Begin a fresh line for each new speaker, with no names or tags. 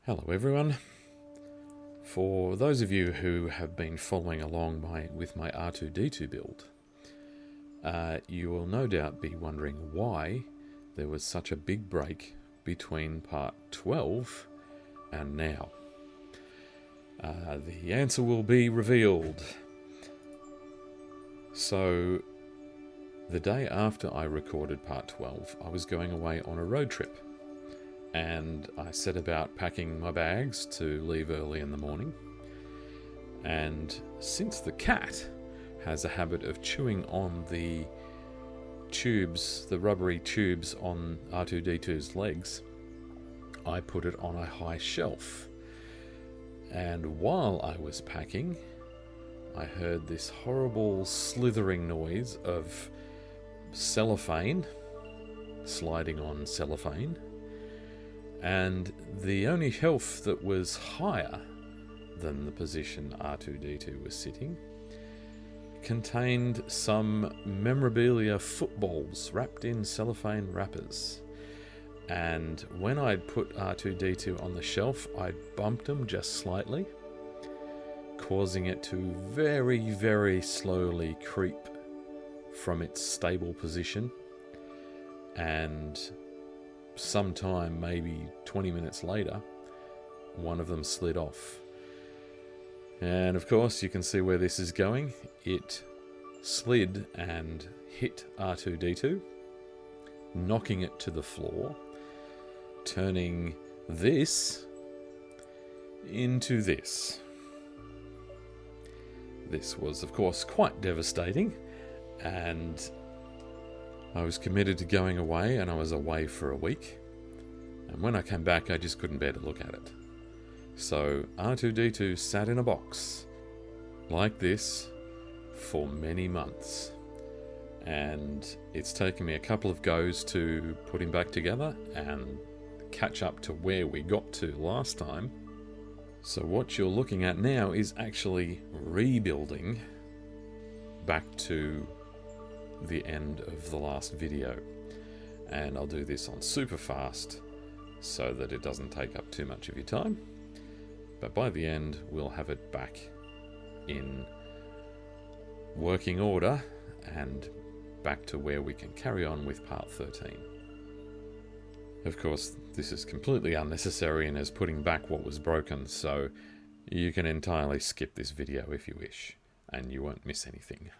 Hello everyone. For those of you who have been following along with my R2-D2 build, you will no doubt be wondering why there was such a big break between part 12 and now. The answer will be revealed. So, the day after I recorded part 12, I was going away on a road trip. And I set about packing my bags to leave early in the morning. And since the cat has a habit of chewing on the tubes, the rubbery tubes on R2-D2's legs, I put it on a high shelf. And while I was packing, I heard this horrible slithering noise of cellophane sliding on cellophane. And the only shelf that was higher than the position R2-D2 was sitting contained some memorabilia footballs wrapped in cellophane wrappers. And when I'd put R2-D2 on the shelf, I'd bumped them just slightly, causing it to very, very slowly creep from its stable position. And sometime, maybe 20 minutes later, one of them slid off. And of course, you can see where this is going. It slid and hit R2-D2, knocking it to the floor, turning this into this. This was, of course, quite devastating, and I was committed to going away, and I was away for a week. And when I came back, I just couldn't bear to look at it. So R2-D2 sat in a box like this for many months. And it's taken me a couple of goes to put him back together and catch up to where we got to last time. So what you're looking at now is actually rebuilding back to the end of the last video, and I'll do this on super fast so that it doesn't take up too much of your time, but by the end we'll have it back in working order and back to where we can carry on with part 13. Of course, this is completely unnecessary and is putting back what was broken, so you can entirely skip this video if you wish and you won't miss anything.